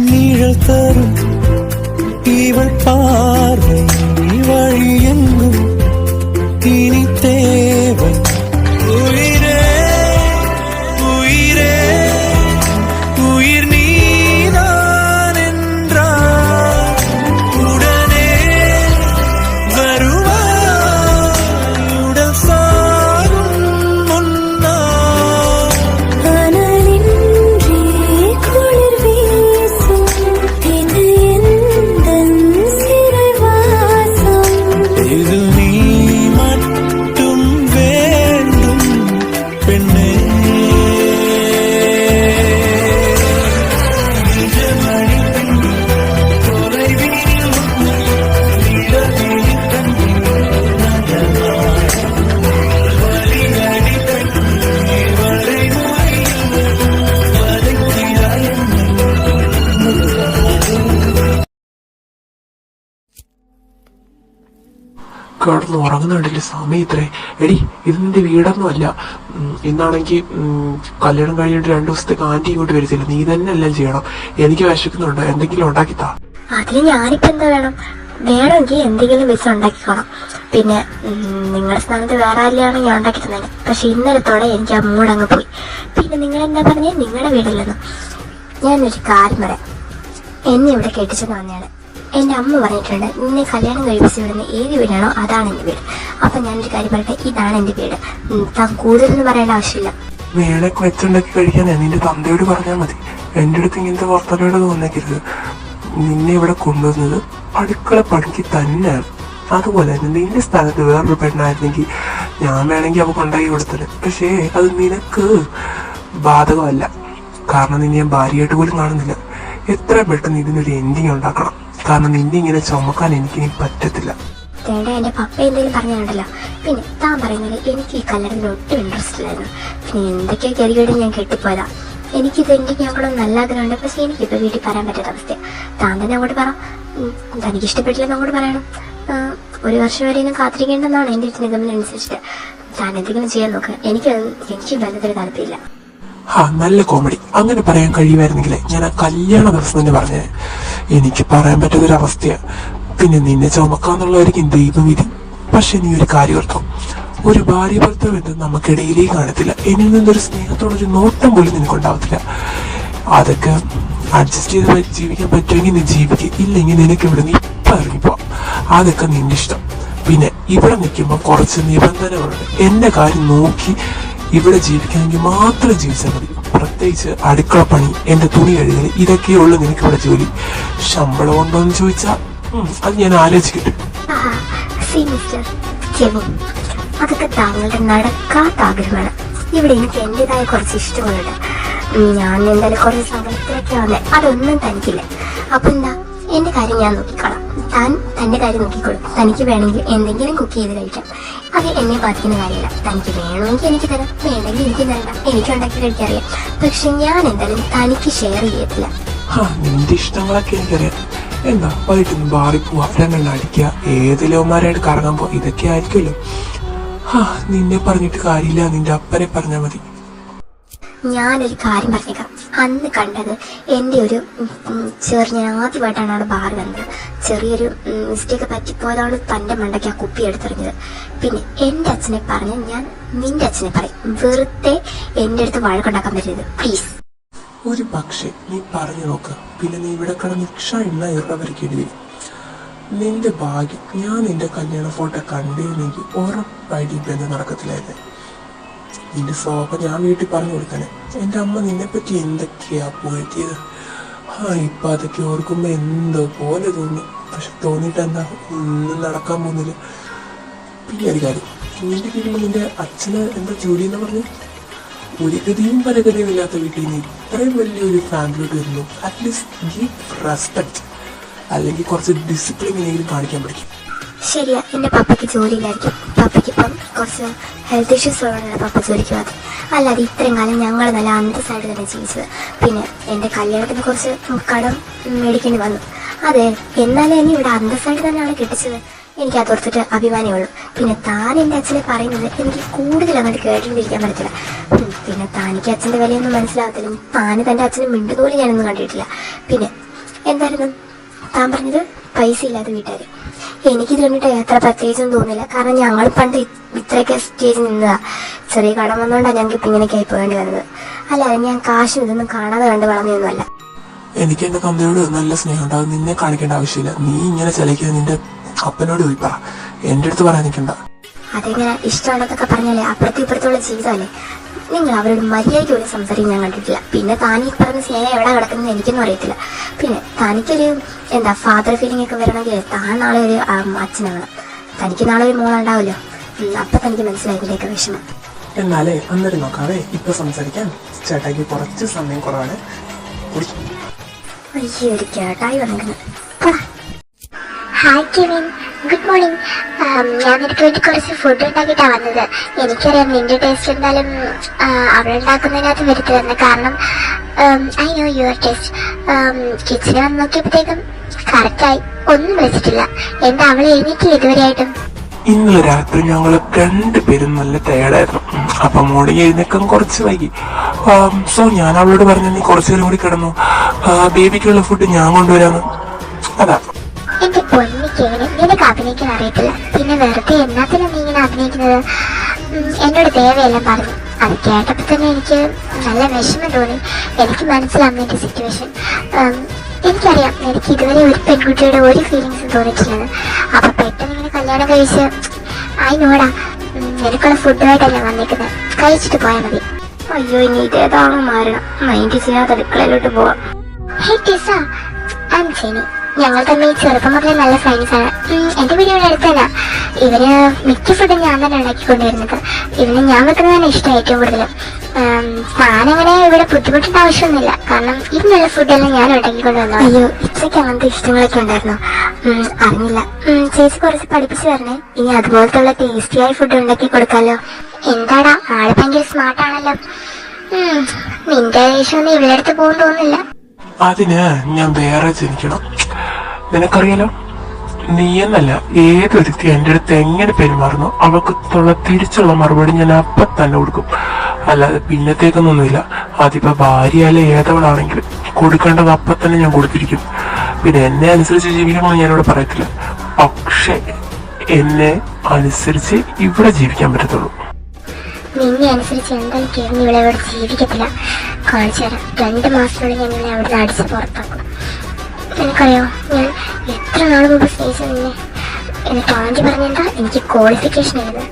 நீழல் தரும் இவள் பார்வை வழியெங்கும் இனி தேவை உயிரே உயிரே உயிர் நீதான் என்றார் உடனே வருவாய் உடல் சாகும் முன்னால் அனலின்றி குளிர் வீசும் இது எந்தன் சிறைவாசம் இது நீ மட்டும் வேண்டும் பெண்ணே நிஜமணி பெண்ணே தொலைவில் இடத்தில் கண்ணே நகராய் வழியடி பெண்ணே வரைமுறையில் வதைக்கிறாய் என்னை കിടന്ന് ഉറങ്ങുന്നുണ്ടല്ലേ സമയം ഇത്രേ. എടി ഇത് നിന്റെ വീടൊന്നുമല്ല. ഇന്നാണെങ്കിൽ കല്യാണം കഴിഞ്ഞിട്ട് 2 ദിവസത്തേക്ക് ആന്റി ഇങ്ങോട്ട് വരത്തില്ല. നീ തന്നെ എല്ലാം ചെയ്യണം. എനിക്ക് വിശക്കുന്നുണ്ട്, എന്തെങ്കിലും ഉണ്ടാക്കിത്താ. അതിന് ഞാനിപ്പോ എന്താ വേണമെങ്കിൽ എന്തെങ്കിലും വെച്ച് ഉണ്ടാക്കിക്കോണം. പിന്നെ നിങ്ങളുടെ സ്ഥാനത്ത് വേറെ ആരെയാണ് ഞാൻ ഉണ്ടാക്കി തന്നെ. പക്ഷെ ഇന്നലത്തോടെ എനിക്ക് ആ മൂടങ്ങ് പോയി. പിന്നെ നിങ്ങൾ എന്താ പറഞ്ഞേ നിങ്ങളുടെ വീടില്ലെന്ന്. ഞാനൊരു കാര്യം പറയാം. എന്നെ ഇവിടെ കെട്ടിച്ചെന്ന് വന്നതാണ്. എൻ്റെ അമ്മ പറഞ്ഞിട്ടുണ്ട് നിന്നെ കല്യാണം കഴിപ്പിച്ച് വിടുന്ന ഏത് വീടാണോ അതാണ് എൻ്റെ വീട്. അപ്പൊ ഞാനൊരു കാര്യം പറയട്ടെ, ഇതാണ് എൻ്റെ വീട്. താൻ കൂടുതലൊന്നും പറയേണ്ട ആവശ്യമില്ല. വേണൊക്കെ വെച്ചുണ്ടാക്കി കഴിക്കാനാ നിന്റെ തന്തയോട് പറഞ്ഞാൽ മതി. എൻ്റെ അടുത്ത് ഇങ്ങനത്തെ വർത്തനോട് തോന്നിക്കരുത്. നിന്നെ ഇവിടെ കൊണ്ടുവന്നത് അടുക്കള പണിക്ക് തന്നെയാണ്. അതുപോലെ തന്നെ നിന്റെ സ്ഥാനത്ത് വേറൊരു പെണ്ണായിരുന്നെങ്കിൽ ഞാൻ വേണമെങ്കിൽ അവ കൊണ്ടാക്കി കൊടുത്തത്. പക്ഷേ അത് നിനക്ക് ബാധകമല്ല. കാരണം നിന്നെ ഞാൻ ഭാര്യയായിട്ട് പോലും കാണുന്നില്ല. എത്ര പെട്ടെന്ന് ഇതിനൊരു എൻഡിങ് ഉണ്ടാക്കണം. കാരണം നിന്നെ ഇങ്ങനെ ചുമക്കാൻ എനിക്കിനി പറ്റത്തില്ല. എന്റെ പപ്പ എന്തെങ്കിലും പറഞ്ഞിട്ടുണ്ടല്ലോ. പിന്നെ താൻ പറയുന്നത് എനിക്ക് ഈ കല്യാണത്തിൽ ഒട്ടും ഇൻട്രസ്റ്റ് ഇല്ലായിരുന്നു. പിന്നെ എന്തൊക്കെയോ കരുകേട് ഞാൻ കെട്ടിപ്പോയതാ. എനിക്കിത് എനിക്ക് ഞങ്ങളൊന്നും നല്ല ആഗ്രഹമുണ്ട്. പക്ഷെ എനിക്കിപ്പോ വീട്ടിൽ പറയാൻ പറ്റാത്ത അവസ്ഥയാണ്. താൻ തന്നെ അങ്ങോട്ട് പറ, തനിക്ക് ഇഷ്ടപ്പെട്ടില്ലെന്ന് അങ്ങോട്ട് പറയണം. 1 വർഷം വരെ ഇന്നും കാത്തിരിക്കേണ്ടെന്നാണ് എൻ്റെ നിഗമനം അനുസരിച്ചിട്ട്. താൻ എന്തെങ്കിലും ചെയ്യാൻ നോക്കുക. എനിക്ക് ബന്ധത്തിന് താല്പര്യമില്ല. നല്ല കോമഡി. അങ്ങനെ പറയാൻ കഴിയുമായിരുന്നെങ്കിലേ ഞാൻ ആ കല്യാണ ദിവസം തന്നെ പറഞ്ഞേ. എനിക്ക് പറയാൻ പറ്റാത്തൊരവസ്ഥയാണ്. പിന്നെ നിന്നെ ചുമക്കാന്നുള്ളവരിക്കും ദൈവവിധി. പക്ഷെ നീ ഒരു കാര്യം ഓർത്തോ, ഒരു ഭാര്യ ഭർത്താവ് ബന്ധം നമുക്കിടയിലേ കാണത്തില്ല. എന്നിൽ നിന്നൊരു സ്നേഹത്തോടൊരു നോട്ടം പോലും നിനക്കുണ്ടാവത്തില്ല. അതൊക്കെ അഡ്ജസ്റ്റ് ചെയ്ത് ജീവിക്കാൻ പറ്റുമെങ്കിൽ നീ ജീവിക്കുക. ഇല്ലെങ്കിൽ നിനക്ക് ഇവിടെ നീ ഇപ്പം ഇറങ്ങിപ്പോവാം. അതൊക്കെ നിന്റെ ഇഷ്ടം. പിന്നെ ഇവിടെ നിൽക്കുമ്പോൾ കുറച്ച് നിബന്ധനകളുണ്ട്. എന്റെ കാര്യം നോക്കി ഇവിടെ ജീവിക്കണമെങ്കിൽ മാത്രം ജീവിച്ചാൽ മതി. പ്രത്യേകിച്ച് അടുക്കള പണി, എന്റെ തുണി കഴുകൽ, ഇതൊക്കെയുള്ളൂ നിനക്ക് ഇവിടെ ജോലി. ശമ്പളം ഉണ്ടോ എന്ന് ചോദിച്ചാൽ അത് ഞാൻ ആലോചിക്കട്ടെ. അതൊക്കെ താങ്കളുടെ നടക്കാത്ത ആഗ്രഹമാണ്. ഇവിടെ എനിക്ക് എന്റേതായ കുറച്ച് ഇഷ്ടങ്ങളുണ്ട്. ഞാൻ എന്തായാലും കുറച്ച് സങ്കടത്തിലൊക്കെ വന്നേ. അതൊന്നും തനിക്കില്ല. അപ്പൊ എന്താ, എന്റെ കാര്യം ഞാൻ നോക്കിക്കോളാം. താൻ തന്റെ കാര്യം നോക്കിക്കോളും. തനിക്ക് വേണമെങ്കിൽ എന്തെങ്കിലും കുക്ക് ചെയ്ത് കഴിക്കാം. അത് എന്നെ ബാധിക്കുന്ന കാര്യമില്ല. തനിക്ക് വേണമെങ്കിൽ എനിക്ക് തരാം, വേണമെങ്കിൽ എനിക്ക് തരണ്ട. എനിക്ക് ഉണ്ടാക്കി കഴിക്കറിയാം. പക്ഷെ ഞാൻ എന്തായാലും തനിക്ക് ഷെയർ ചെയ്യത്തില്ല. നിന്റെ ഇഷ്ടങ്ങളൊക്കെ എനിക്കറിയാം. എന്താ വൈകിട്ടൊന്ന് ബാറിൽ പോവാ, 2 അടിക്കുക, ഏതിലോമാരായിട്ട് കറങ്ങാൻ പോവാ, ഇതൊക്കെ ആയിരിക്കുമല്ലോ. നിന്നെ പറഞ്ഞിട്ട് കാര്യമില്ല, നിന്റെ അപ്പനെ പറഞ്ഞാൽ മതി. ഞാനൊരു കാര്യം പറഞ്ഞേക്കാം. അന്ന് കണ്ടത് എൻ്റെ ഒരു ഞാൻ ആദ്യമായിട്ടാണ് അവിടെ ബാർ വന്നത്. ചെറിയൊരു മിസ്റ്റേക്ക് പറ്റിപ്പോയതാണ് തൻ്റെ മണ്ടയ്ക്ക് ആ കുപ്പി എടുത്തെറിഞ്ഞത്. പിന്നെ എൻ്റെ അച്ഛനെ പറഞ്ഞ് ഞാൻ നിന്റെ അച്ഛനെ പറയും. വെറുതെ എൻ്റെ അടുത്ത് വഴക്കുണ്ടാക്കാൻ പറ്റരുത് പ്ലീസ്. ഒരു പക്ഷെ നീ പറഞ്ഞു നോക്ക്. പിന്നെ നീ ഇവിടെ കിടന്ന് ഇന്ന ഇറവരിക്കേണ്ടി വരും. നിന്റെ ഭാഗ്യം ഞാൻ നിന്റെ കല്യാണ ഫോട്ടോ കണ്ടിരുന്നെങ്കിൽ ഉറപ്പായിട്ട് ബന്ധം നടക്കത്തില്ലായിരുന്നു. നിന്റെ സ്വഭാവം ഞാൻ വീട്ടിൽ പറഞ്ഞു കൊടുക്കാനെ. എൻ്റെ അമ്മ നിന്നെ പറ്റി എന്തൊക്കെയാ പുകഴ്ത്തിയത്. ഇപ്പൊ അതൊക്കെ ഓർക്കുമ്പോ എന്തോ പോലെ തോന്നി. പക്ഷെ തോന്നിയിട്ട് എന്താ, ഒന്നും നടക്കാൻ പോകുന്നില്ല. പിന്നെ ഒരു കാര്യം, നിന്റെ വീട്ടിൽ നിന്റെ അച്ഛന് എന്താ ജോലി എന്ന് പറഞ്ഞു? ഒരു ഗതിയും പരഗതിയും ഇല്ലാത്ത വീട്ടിൽ നിന്ന് ഇത്രയും വലിയൊരു ഫാമിലിയോട്ട് വരുന്നു. At least give respect. അല്ലെങ്കിൽ കുറച്ച് ഡിസിപ്ലിൻ എങ്കിലും കാണിക്കാൻ പഠിക്കും. ശരിയാ, എന്റെ പപ്പയ്ക്ക് ജോലിയില്ലായിരിക്കും. പപ്പയ്ക്ക് ഇപ്പം കുറച്ച് ഹെൽത്ത് ഇഷ്യൂസ് ഉള്ളതാണ് പപ്പ ജോലിക്ക് പോകാതെ. അല്ലാതെ ഇത്രയും കാലം ഞങ്ങൾ നല്ല അന്തസ്സായിട്ട് തന്നെ ജീവിച്ചത്. പിന്നെ എന്റെ കല്യാണത്തിന് കുറച്ച് കടം മേടിക്കേണ്ടി വന്നു. അതെ, എന്നാലും എന്നെ ഇവിടെ അന്തസ്സായിട്ട് തന്നെയാണ് കെട്ടിച്ചത്. എനിക്ക് അതോർത്തിട്ട് അഭിമാനമേ ഉള്ളൂ. പിന്നെ താൻ എൻ്റെ അച്ഛനെ പറയുന്നത് എനിക്ക് കൂടുതൽ അങ്ങോട്ട് കേട്ടിരിക്കാൻ പറ്റില്ല. പിന്നെ താനിക്ക് അച്ഛൻ്റെ വിലയൊന്നും മനസ്സിലാകത്തില്ല. താന് തൻ്റെ അച്ഛനെ മിണ്ടുപോലും ഞാനൊന്നും കണ്ടിട്ടില്ല. പിന്നെ എന്തായിരുന്നു താൻ പറഞ്ഞത്? പൈസ ഇല്ലാത്ത വീട്ടുകാർ. എനിക്കിത് കണ്ടിട്ട് എത്ര പ്രത്യേകിച്ചൊന്നും തോന്നില്ല. കാരണം ഞങ്ങൾ പണ്ട് ഇത്രയൊക്കെ സ്റ്റേജിൽ നിന്നതാ. ചെറിയ കടം വന്നുകൊണ്ടാണ് ഞങ്ങൾക്ക് ഇപ്പം ഇങ്ങനെയൊക്കെ ആയി പോകേണ്ടി വന്നത്. അല്ലാതെ ഞാൻ കാശും ഇതൊന്നും കാണാതെ കണ്ട് വളർന്നതൊന്നുമല്ല. എനിക്ക് എന്റെ തന്തയോട് നല്ല സ്നേഹം ഉണ്ടാവും. നിന്നെ കാണിക്കേണ്ട ആവശ്യമില്ല. നീ ഇങ്ങനെ ചിലയ്ക്കുന്നത് നിന്റെ അപ്പനോട് പോയി പറ, എന്റെ അടുത്ത് പറയാൻ നിൽക്കണ്ട. അതെങ്ങനെ ഇഷ്ടമാണെന്നൊക്കെ പറഞ്ഞാലേ അപ്പുറത്തും ഇപ്പുറത്തുള്ള ജീവിതമല്ലേ. നിങ്ങൾ അവരോട് മര്യാദയ്ക്ക് പോലും സംസാരിക്കാൻ ഞാൻ കണ്ടിട്ടില്ല. പിന്നെ താനീ പറഞ്ഞ സ്നേഹം എവിടെ കിടക്കുന്നത് എനിക്കൊന്നും അറിയത്തില്ല. പിന്നെ തനിക്കൊരു ഫാദർ ഫീലിംഗ് ഒക്കെ വരണമെങ്കിൽ താൻ നാളെ ഒരു അച്ഛനാവണം. തനിക്ക് നാളെ ഒരു മോളുണ്ടാവുമല്ലോ. അപ്പൊ തനിക്ക് മനസ്സിലായതിലേക്ക് വിഷമം. എന്നാലേ അന്നേരം നോക്കാവേ. ഇപ്പൊ സംസാരിക്കാൻ ചേട്ടായിക്ക് കുറച്ച് സമയം കുറവാണ്. അയ്യോ, ഒരു കേട്ടായി വന്നിരുന്നു. Hi Kevin, good morning. ഞാൻ നിനക്ക് വേണ്ടി കുറച്ച് ഫുഡ് ഉണ്ടാക്കിയിട്ടാണ് വന്നത്. എനിക്കറിയാം നിന്റെ ടേസ്റ്റ് എന്തായാലും അവിടെ ഉണ്ടാക്കുന്നതിനകത്ത് വരുത്തില്ല. കാരണം ഐ നോ യുവർ ടേസ്റ്റ്. കിച്ചണിൽ വന്ന് നോക്കിയപ്പോഴത്തേക്കും കറക്റ്റായി. ഒന്നും വെച്ചിട്ടില്ല. എന്താ അവളെ എഴുന്നേറ്റ് ഇതുവരെയായിട്ടും? ഇന്നലെ രാത്രി ഞങ്ങൾ രണ്ടുപേരും നല്ല ടയർഡായിരുന്നു. അപ്പൊ മോർണിംഗ് എഴുന്നേക്കാൻ കുറച്ച് വൈകി. സോ ഞാൻ അവളോട് പറഞ്ഞു, നീ കുറച്ചു നേരം കൂടി കിടന്നു, ബേബിക്കുള്ള ഫുഡ് ഞാൻ കൊണ്ടുവരാന്ന്. അതാ. എന്റെ പൊന്നിക്കേവിന് നിനക്ക് അഭിനയിക്കാൻ അറിയത്തില്ല. പിന്നെ വെറുതെ എന്നാത്തിനാ നീ ഇങ്ങനെ അഭിനയിക്കുന്നത്? എന്നോട് ദേവയെല്ലാം പറഞ്ഞു. അത് കേട്ടപ്പോൾ തന്നെ എനിക്ക് നല്ല വിഷമം തോന്നി. എനിക്ക് മനസ്സിലാവും എന്റെ സിറ്റുവേഷൻ. എനിക്കറിയാം എനിക്ക് ഇതുവരെ ഒരു പെൺകുട്ടിയുടെ ഒരു ഫീലിങ്സും തോന്നിയിട്ടില്ലെന്ന്. അപ്പൊ പെട്ടെന്ന് ഇങ്ങനെ കല്യാണം കഴിച്ച് നോടാ നിനക്കുള്ള ഫുഡുമായിട്ടല്ല വന്നിരിക്കുന്നത്. കഴിച്ചിട്ട് പോയാൽ മതി. അയ്യോ, ഇനി ഇതേതാണോ മാറണം. മൈൻഡ് ചെയ്യാതെ അടുക്കളയിലോട്ട് പോവാം. ഹേ ടിസ, ഐ ആം ജെനി. ഞങ്ങൾ തമ്മിൽ ചെറുപ്പം മുതലേ നല്ല ഫ്രണ്ട്സാണ്. എന്റെ വീടിവിടെ അടുത്തല്ല. ഇവര് മിക്ക ഫുഡും ഞാൻ തന്നെ ഉണ്ടാക്കിക്കൊണ്ടിരുന്നത്. ഇവന് ഞാൻ വെക്കുന്നതാണ് ഇഷ്ടം ഏറ്റവും കൂടുതൽ. താനങ്ങനെ ഇവിടെ ബുദ്ധിമുട്ടേണ്ട ആവശ്യമൊന്നുമില്ല. കാരണം ഇതിനുള്ള ഫുഡെല്ലാം ഞാൻ ഉണ്ടാക്കിക്കൊണ്ട് വന്നു. അയ്യോ, ഇച്ചയ്ക്ക് അങ്ങനത്തെ ഇഷ്ടങ്ങളൊക്കെ ഉണ്ടായിരുന്നു. അറിഞ്ഞില്ല. ചേച്ചി കുറച്ച് പഠിപ്പിച്ചു തരണേ. ഇനി അതുപോലത്തെ ടേസ്റ്റിയായ ഫുഡ് ഉണ്ടാക്കി കൊടുക്കാലോ. എന്താടാ, ആള് ഭയങ്കര സ്മാർട്ടാണല്ലോ. നിന്റെ ദേഷ്യമൊന്നും ഇവിടെ അടുത്ത് പോകും തോന്നില്ല. അതിന് ഞാൻ വേറെ ജനിക്കണം. നിനക്കറിയാലോ, നീ എന്നല്ല ഏതൊരുത്തി എന്റെ അടുത്ത് എങ്ങനെ പെരുമാറുന്നു അവൾക്കുള്ള തിരിച്ചുള്ള മറുപടി ഞാൻ അപ്പൊ തന്നെ കൊടുക്കും. അല്ലാതെ പിന്നത്തേക്കൊന്നൊന്നുമില്ല. അതിപ്പോ ഭാര്യയല്ല ഏതവളാണെങ്കിലും കൊടുക്കേണ്ടത് അപ്പൊ തന്നെ ഞാൻ കൊടുത്തിരിക്കും. പിന്നെ എന്നെ അനുസരിച്ച് ജീവിക്കണമെന്ന് ഞാനിവിടെ പറയത്തില്ല. പക്ഷെ എന്നെ അനുസരിച്ച് ഇവിടെ ജീവിക്കാൻ പറ്റത്തുള്ളൂ. നിന്നെ അനുസരിച്ച് എന്തായാലും കേരളം ഇവിടെ ഇവിടെ ജീവിക്കത്തില്ല. കാണിച്ചു തരാം. 2 മാസത്തിനുള്ളിൽ ഞാൻ ഇവിടെ അവിടെ അടിച്ച് പുറത്താക്കും. എനിക്കറിയോ, ഞാൻ എത്ര നാൾ മുമ്പ് സ്നേഹിച്ചു നിന്നെ. എന്നിട്ട് ആൻറ്റി പറഞ്ഞെന്താ എനിക്ക് ക്വാളിഫിക്കേഷൻ ആയിരുന്നു.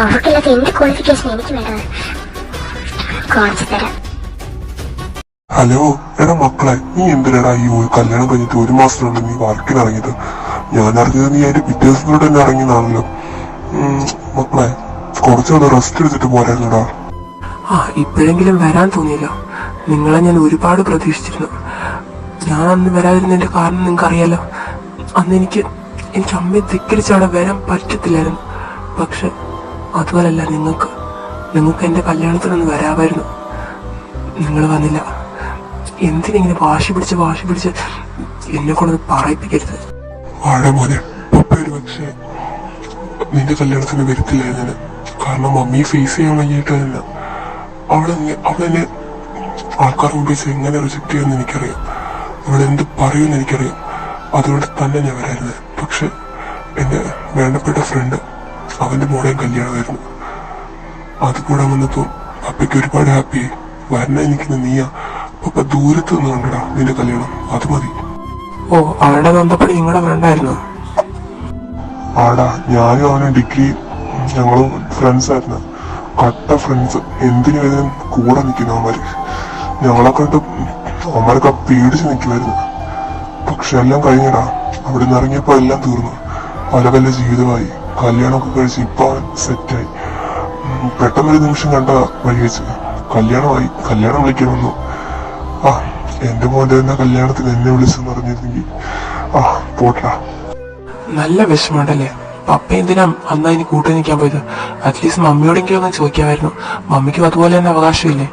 അവർക്കില്ലാത്ത എന്ത് ക്വാളിഫിക്കേഷൻ എനിക്ക് വേണ്ടത്. കാണിച്ചു തരാം. ഹലോ, എടാ മക്കളെ, നീ എന്തിനാടാ ഈ കല്യാണം കഴിഞ്ഞിട്ട് 1 മാസത്തിനുള്ളിൽ നീ വർക്കിന് ഇറങ്ങിയത്? ഞാൻ അറിഞ്ഞത് നീ അതിന്റെ പിറ്റേ ദിവസത്തോടെ തന്നെ ഇറങ്ങിയതാണല്ലോ. മക്കളെ, കുറച്ചുകൂടെ റെസ്റ്റ് എടുത്തിട്ട് പോരായിരുന്നടാ. ഇപ്പോഴെങ്കിലും വരാൻ തോന്നിയല്ലോ. നിങ്ങളെ ഞാൻ ഒരുപാട് പ്രതീക്ഷിച്ചിരുന്നു. ഞാൻ അന്ന് വരാതിരുന്നതിന്റെ കാരണം നിങ്ങൾക്ക് അറിയാലോ. അന്ന് എനിക്ക് അമ്മയെ ധിക്കരിച്ച് അവിടെ വരാൻ പറ്റത്തില്ലായിരുന്നു. പക്ഷെ അതുപോലല്ല, നിങ്ങൾക്ക് എന്റെ കല്യാണത്തിനൊന്ന് വരാമായിരുന്നു. നിങ്ങൾ വന്നില്ല. എന്തിനിങ്ങനെ വാശി പിടിച്ച് എന്നെ കൊണ്ടൊന്ന് പറയിപ്പിക്കരുത്. മോനെ, പക്ഷേ നിന്റെ കല്യാണത്തിന് വരത്തില്ലായിരുന്നു. കാരണം മമ്മി ഫേസ് ചെയ്യാൻ വൈകിട്ടല്ല. അവളെന്നെ ആൾക്കാർ മുമ്പിൽ എങ്ങനെ റിജക്ട് ചെയ്യുമെന്ന് എനിക്കറിയാം. അവളെന്ത് പറയുമെന്ന് എനിക്കറിയാം. അതുകൊണ്ട് തന്നെ ഞാൻ വരായിരുന്നത്. പക്ഷെ എന്റെ വേണ്ടപ്പെട്ട ഫ്രണ്ട്, അവന്റെ മോളെയും കല്യാണമായിരുന്നു. അതുകൂടെ വന്നപ്പോൾ പപ്പയ്ക്ക് ഒരുപാട് ഹാപ്പിയായി. വരണ എനിക്ക് നീയാ. പപ്പ ദൂരത്ത് നിന്ന് കണ്ടടാ നിന്റെ കല്യാണം. അത് മതി. ഓ, അവളുടെ ബന്ധപ്പെടി നിങ്ങളുടെ വേണ്ടായിരുന്നു. ആടാ, ഞാനും അവനും ഡിഗ്രി ഞങ്ങളും ഫ്രണ്ട്സ് ആയിരുന്നു. കട്ട ഫ്രണ്ട്സ്. എന്തിനു വരും കൂടെ നിൽക്കുന്നവന്മാര്. ഞങ്ങളെ കണ്ട് അവന്മാരൊക്കെ പേടിച്ച് നിൽക്കുമായിരുന്നു. പക്ഷെ എല്ലാം കഴിഞ്ഞടാ. അവിടെ നിന്ന് ഇറങ്ങിയപ്പോ എല്ലാം തീർന്നു. പല പല ജീവിതമായി. കല്യാണമൊക്കെ കഴിച്ച് ഇപ്പൊ സെറ്റായി. പെട്ടെന്നൊരു നിമിഷം കണ്ട വഴി വെച്ച് കല്യാണമായി. കല്യാണം വിളിക്കാൻ വന്നു. എന്റെ മോന്റെ തന്നെ കല്യാണത്തിന് എന്നെ വിളിച്ചെന്ന് പറഞ്ഞിരുന്നെങ്കിൽ പോട്ടാ. നല്ല വിഷമമുണ്ടല്ലേ? പപ്പ എന്തിനാ അന്ന് അതിന് കൂട്ടി നിൽക്കാൻ പോയത്? അറ്റ്ലീസ്റ്റ് മമ്മിയോടെങ്കിലും ഒന്ന് ചോദിക്കാമായിരുന്നു. മമ്മിക്കും അതുപോലെ തന്നെ അവകാശമില്ലേ?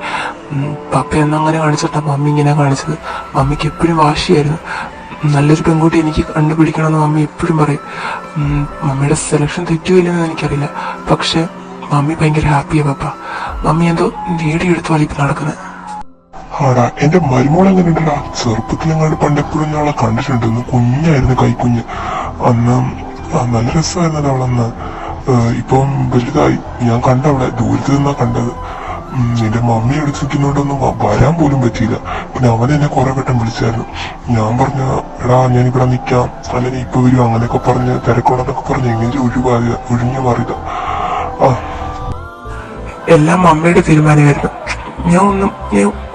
പപ്പ എന്നങ്ങനെ കാണിച്ചിട്ടാ മമ്മി ഇങ്ങനെ കാണിച്ചത്. മമ്മിക്ക് എപ്പോഴും വാശിയായിരുന്നു. നല്ലൊരു പെൺകുട്ടി എനിക്ക് കണ്ടുപിടിക്കണമെന്ന് മമ്മി എപ്പോഴും പറയും. മമ്മിയുടെ സെലക്ഷൻ തെറ്റുമില്ലെന്ന് എനിക്കറിയില്ല. പക്ഷെ മമ്മി ഭയങ്കര ഹാപ്പിയാ പപ്പ. മമ്മി എന്തോ നേടിയെടുത്ത് വലിപ്പം നടക്കുന്നത്. ആടാ എന്റെ മരുമോൾ എങ്ങനെ ഉണ്ടടാ? ചെറുപ്പത്തിലെങ്ങാണ്ട് പണ്ടെപ്പോഴും ഞാൻ അവളെ കണ്ടിട്ടുണ്ട്. കുഞ്ഞായിരുന്നു, കൈക്കുഞ്ഞ്. അന്ന് നല്ല രസമായിരുന്നല്ലോ അവളന്ന്. ഇപ്പം വലുതായി. ഞാൻ കണ്ട അവളെ ദൂരത്ത് നിന്നാ കണ്ടത്. നിന്റെ മമ്മി എടുത്ത് നിൽക്കുന്നോണ്ടൊന്നും വരാൻ പോലും പറ്റിയില്ല. പിന്നെ അവൻ എന്നെ കുറെ വട്ടം വിളിച്ചായിരുന്നു. ഞാൻ പറഞ്ഞ എടാ ഞാനിവിടെ നിൽക്കാം, അല്ലെങ്കിൽ ഇപ്പൊ വരും, അങ്ങനെയൊക്കെ പറഞ്ഞ് തിരക്കുള്ളതൊക്കെ പറഞ്ഞ് എങ്ങനെ ഒഴിഞ്ഞു മാറിയില്ല. എല്ലാം മമ്മിയുടെ തീരുമാനമായിരുന്നു. ഞാൻ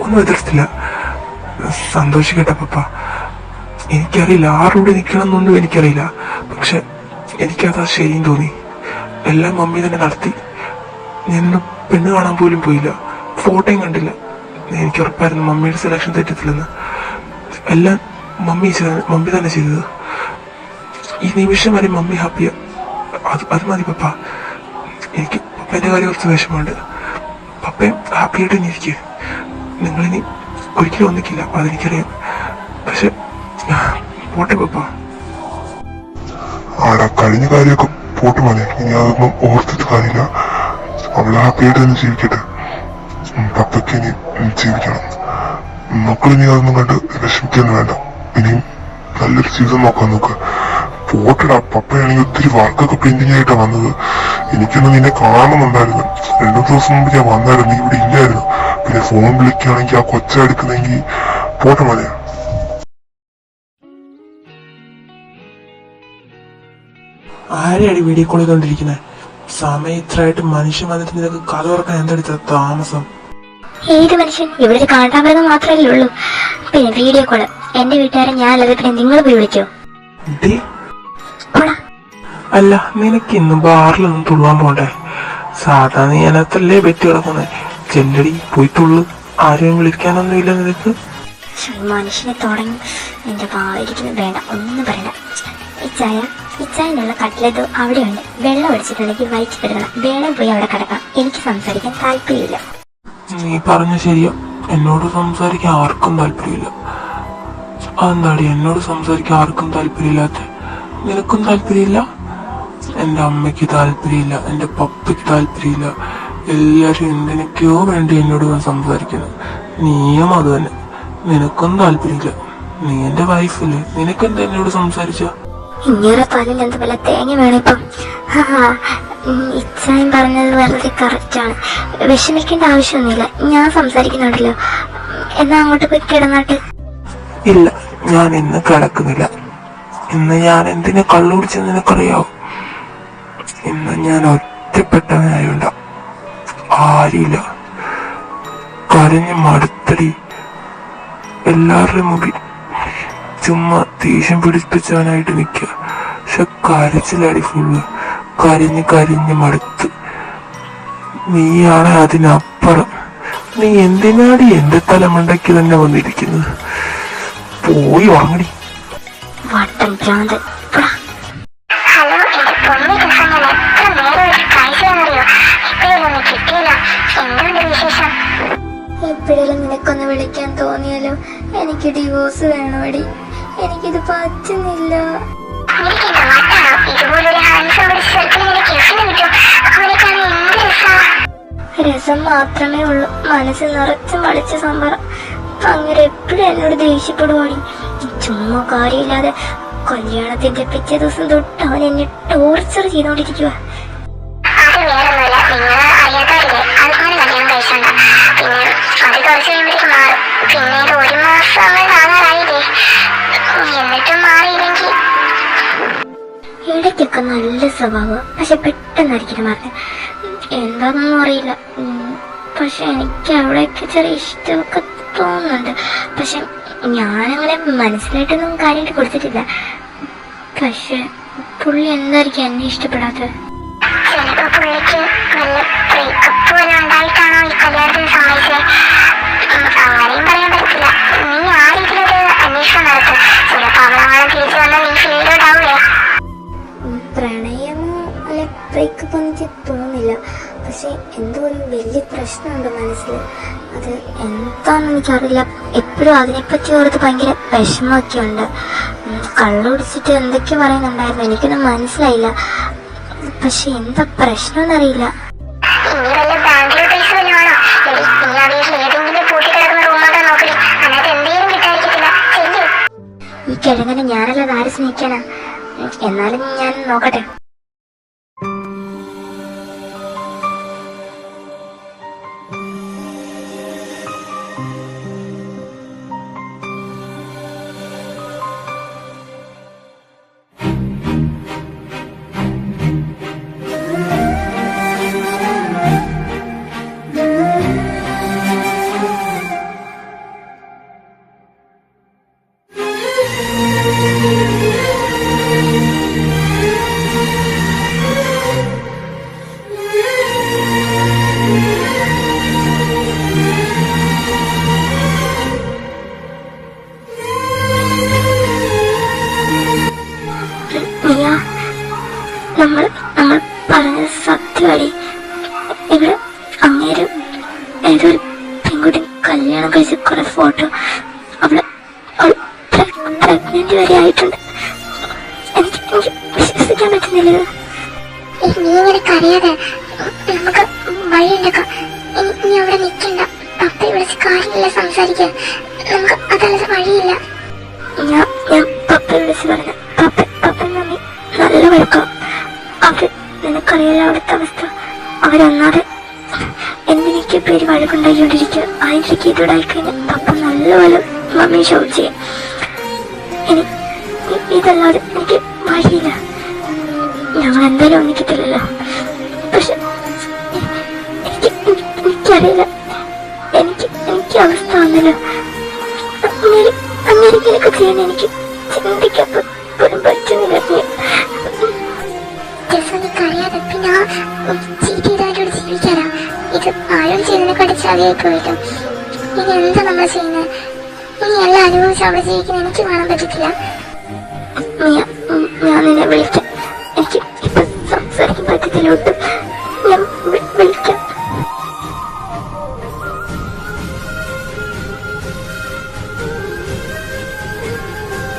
ഒന്നും എതിർത്തില്ല. സന്തോഷിക്കട്ടെ പപ്പ. എനിക്കറിയില്ല ആരോട് നിൽക്കണം എന്നൊന്നും എനിക്കറിയില്ല. പക്ഷെ എനിക്കതാ ശരിയും തോന്നി. എല്ലാം മമ്മി തന്നെ നടത്തി. ഞാനൊന്നും പെണ്ണ് കാണാൻ പോലും പോയില്ല, ഫോട്ടോയും കണ്ടില്ല. എനിക്ക് ഉറപ്പായിരുന്നു മമ്മിയുടെ സെലക്ഷൻ തെറ്റത്തില്ലെന്ന്. എല്ലാം മമ്മി തന്നെ ചെയ്തത്. ഈ നിമിഷം വരെ മമ്മി ഹാപ്പിയാ. അത് മതി പപ്പ. എനിക്ക് പപ്പേന്റെ കാര്യം കുറച്ച് വിഷമമുണ്ട്. പപ്പയും ഹാപ്പിയായിട്ട് തന്നെ ഇരിക്കുക. നിങ്ങളിനി ഒരിക്കലും ഒന്നിക്കില്ല, അതെനിക്കറിയാം. പക്ഷെ പോട്ടെ പപ്പ. ആടാ കഴിഞ്ഞ കാര്യമൊക്കെ പോട്ട് മതി. ഇനി അതൊന്നും ഓർത്തിട്ട് കാര്യമില്ല. അവളെ ഹാപ്പിയായിട്ട് തന്നെ ജീവിക്കട്ടെ. പപ്പയ്ക്ക് ഇനി ജീവിക്കണം. മക്കളിനി അതൊന്നും കണ്ട് വിഷമിക്കൊന്നും വേണ്ട. ഇനിയും നല്ലൊരു ജീവിതം നോക്കാൻ നോക്ക്. പോട്ടടാ. പപ്പയാണെങ്കിൽ ഒത്തിരി വർക്കൊക്കെ പെൻഡിങ് ആയിട്ടാണ് വന്നത്. എനിക്കൊന്ന് നിന്നെ കാണുന്നുണ്ടായിരുന്നു. 2 ദിവസം മുമ്പ് ഞാൻ വന്നായിരുന്നു, നീ ഇവിടെ ഇല്ലായിരുന്നു. പിന്നെ ഫോൺ വിളിക്കുകയാണെങ്കിൽ ആ കൊച്ച എടുക്കുന്നെങ്കിൽ പോട്ടെ മതിയാ. ആരെയാണ് വീഡിയോ കോൾ ചെയ്തോണ്ടിരിക്കുന്നത്? സമയം ഇത്രയായിട്ട് മനുഷ്യൻ വന്നിട്ട് നിനക്ക് കഥ തുറക്കാൻ എന്തെടുത്ത താമസം? ഏത് മനുഷ്യൻ? ഇവിടെ ഒരു കാണ്ടാമൃഗം മാത്രമല്ലേ ഉള്ളൂ. പിന്നെ വീഡിയോ കോള് എന്റെ വീട്ടുകാരെ ഞാനല്ലാതെ പിന്നെ നിങ്ങൾ പോയി വിളിക്കോ? അല്ല, നിനക്ക് ഇന്നും ബാറിലൊന്നും തുള്ളാൻ പോണ്ടേ? സാധാ നീ അതിനകത്തല്ലേ പറ്റി കിടക്കുന്നത്. ചെല്ലടി പോയി തുള്ളു. ആരെയും വിളിക്കാനൊന്നും ഇല്ല നിനക്ക്. മനുഷ്യനെ തുടങ്ങി എന്റെ വായിരിക്കുന്നത്. വേണ്ട, ഒന്നും പറയണ്ട. ഇച്ചായനുള്ള കട്ട്ലറ്റ് അവിടെയുണ്ട്. വെള്ളം ഒഴിച്ചിട്ടുണ്ടെങ്കിൽ വയറ്റി കിടക്കണം. വേണം പോയി അവിടെ കിടക്കാം. എനിക്ക് സംസാരിക്കാൻ താല്പര്യമില്ല. നീ പറഞ്ഞ ശരിയാ. എന്നോട് സംസാരിക്കാൻ ആർക്കും താല്പര്യമില്ല. അതെന്താടി എന്നോട് സംസാരിക്കാൻ ആർക്കും താല്പര്യമില്ലാത്ത? നിനക്കും താല്പര്യമില്ല, എന്റെ അമ്മയ്ക്ക് താല്പര്യമില്ല, എന്റെ പപ്പയ്ക്ക് താല്പര്യമില്ല. എല്ലാരും എന്തിനൊക്കെയോ വേണ്ടി എന്നോട് സംസാരിക്കുന്നു. നീയും അത് തന്നെ. നിനക്കും താല്പര്യമില്ല. നീ എന്റെ വൈഫല്ലേ, നിനക്കെന്താ എന്നോട് സംസാരിച്ച? ഇങ്ങനെ തലയിൽ എന്ത് വല്ല തേങ്ങ വേണം ഇപ്പം. ഇച്ചായും പറഞ്ഞത് വെറുതെ കറക്റ്റാണ്. വിഷമിക്കേണ്ട ആവശ്യമൊന്നുമില്ല. ഞാൻ സംസാരിക്കുന്നുണ്ടല്ലോ. എന്നാ അങ്ങോട്ട് പോയി കിടന്നാട്ട്. ഇല്ല, ഞാൻ ഇന്ന് കിടക്കുന്നില്ല. ഇന്ന് ഞാൻ എന്തിനെ കള്ളുപിടിച്ചെന്ന് നിനക്കറിയാവോ? ഇന്ന് ഞാൻ ഒറ്റപ്പെട്ടവനായുണ്ട. ആരില്ല. കരഞ്ഞ് മടുത്തടി. എല്ലാവരുടെയും മുമ്പിൽ ചുമ്മാ ദേഷ്യം പിടിപ്പിച്ചവനായിട്ട് നിൽക്കുക. പക്ഷെ കരച്ചിലടി ഫുള്ള്. കരഞ്ഞ് മടുത്ത്. നീയാണ് അതിനപ്പുറം. നീ എന്തിനാടി എന്റെ തലമണ്ടയ്ക്ക് തന്നെ വന്നിരിക്കുന്നത്? പോയി വാങ്ങടി. ഹലോ, എന്റെ പൊന്നു ദിവസങ്ങൾ എത്ര നേരം കഴിച്ചതെന്നറിയോ? ഇപ്പോഴൊന്നും കിട്ടിയില്ല. എന്തുണ്ട് വിശേഷം? എപ്പോഴെങ്കിലും നിനക്കൊന്ന് വിളിക്കാൻ തോന്നിയാലോ? എനിക്ക് ഡിവോഴ്സ് വേണോടി. എനിക്കിത് പറ്റുന്നില്ല. രസം മാത്രമേ ഉള്ളൂ. മനസ്സ് നിറച്ച് മളിച്ച സംഭരം. അങ്ങനെ എപ്പോഴും എന്നോട് ദേഷ്യപ്പെടുവാടി. ചുമ്മാ കാര്യമില്ലാതെ കല്യാണത്തിന്റെ പിറ്റേ ദിവസം തൊട്ട് അവൻ എന്നെ ടോർച്ചർ ചെയ്തോണ്ടിരിക്കുക. ഇടയ്ക്കൊക്കെ നല്ല സ്വഭാവം, പക്ഷെ പെട്ടെന്നായിരിക്കും മാറുന്നത്. എന്താണെന്നൊന്നും അറിയില്ല. പക്ഷെ എനിക്ക് അവിടെയൊക്കെ ചെറിയ ഇഷ്ടമൊക്കെ തോന്നുന്നുണ്ട്. പക്ഷെ ഞാനങ്ങനെ മനസ്സിലായിട്ടൊന്നും കാര്യമായിട്ട് കൊടുത്തിട്ടില്ല. പക്ഷെ പുള്ളി എന്തായിരിക്കും എന്നെ ഇഷ്ടപ്പെടാത്തത്? ചിലപ്പോ പുള്ളിക്ക് നല്ല ബ്രേക്കപ്പ് പോലെ ഉണ്ടായിട്ടാണോ ഈ കല്യാണത്തിന് സമ്മതിച്ചത്? അങ്ങനെയും പറയാൻ പറ്റില്ല. നീ ആ രീതിയിലൊരു അന്വേഷണം നടത്തും. ചിലപ്പോ അവളങ്ങനെ തിരിച്ചു വന്നാൽ നീ ഫീൽഡാവൂലേ? പ്രണയമോ അല്ലെ ബ്രേക്കപ്പ് ഒന്നും എനിക്ക് തോന്നുന്നില്ല. പക്ഷെ എന്തോ ഒരു വലിയ പ്രശ്നമുണ്ട് മനസ്സിൽ. അത് എന്താണെന്ന് എനിക്കറിയില്ല. എപ്പോഴും അതിനെപ്പറ്റി ഓർത്ത് ഭയങ്കര വിഷമമൊക്കെ ഉണ്ട്. കള്ളുടിച്ചിട്ട് എന്തൊക്കെ പറയുന്നുണ്ടായിരുന്നു, എനിക്കൊന്നും മനസ്സിലായില്ല. പക്ഷെ എന്താ പ്രശ്നം എന്നറിയില്ല. കിഴങ്ങനെ ഞാനല്ലാതെ ആര് സ്നേഹിക്കാനാ? എന്നാലും ഞാൻ നോക്കട്ടെ. മിയ, നമ്മൾ പറഞ്ഞത് സത്യമാടി. ഇവിടെ അങ്ങേര് ഏതൊരു പെൺകുട്ടി കല്യാണം കഴിച്ച് കുറെ ഫോട്ടോ, അവള് പ്രഗ്നന്റ് വരെ ആയിട്ടുണ്ട്. എനിക്ക് വിശ്വസിക്കാൻ പറ്റുന്നില്ല. നീ ഇങ്ങനെ കരയാതെ, നമുക്ക് വഴിയുണ്ടാക്കാം. നീ അവിടെ നിൽക്കണ്ട. പപ്പയെ വിളിച്ച് കാര്യമില്ല സംസാരിക്കാൻ. നമുക്ക് അതല്ലാതെ വഴിയില്ല. ഞാൻ പപ്പയെ വിളിച്ച് പറഞ്ഞു. പപ്പ മമ്മി നല്ല വഴക്കാം. അവര് നിനക്കറിയില്ല അവിടുത്തെ അവസ്ഥ. അവരൊന്നാതെ എന്തിനൊക്കെ പേര് വഴക്കുണ്ടായിക്കൊണ്ടിരിക്കുക. അതിലേക്ക് ഇതോടായിക്കഴിഞ്ഞാൽ പപ്പ നല്ലപോലെ മമ്മി ഷോ ചെയ്യും. ഇതല്ലാതെ എനിക്ക് വഴിയില്ല. ഞങ്ങൾ എന്തായാലും ഒന്നിക്കത്തില്ലല്ലോ. പക്ഷെ എനിക്കറിയില്ല, എനിക്ക് അവസ്ഥ വന്നല്ലോ. അങ്ങനെയൊക്കെ ചെയ്യാൻ എനിക്ക് ചിന്തിക്കാൻ പോലും പറ്റുന്നില്ല. അറിയാതെ പിന്നെ ചീറ്റ് ചെയ്തവരോട് ജീവിക്കാനാ. ഇത് ആരും ചെയ്തതിനെക്കാട്ടി ചതിയായിക്കോ വരും. ഇനി എന്താ നമ്മൾ ചെയ്യുന്നത്? ഇനി എല്ലാം അനുഭവിച്ച് അവിടെ ജീവിക്കുന്ന എനിക്ക് കാണാൻ പറ്റത്തില്ല. ഞാൻ നിന്നെ വിളിക്കാം.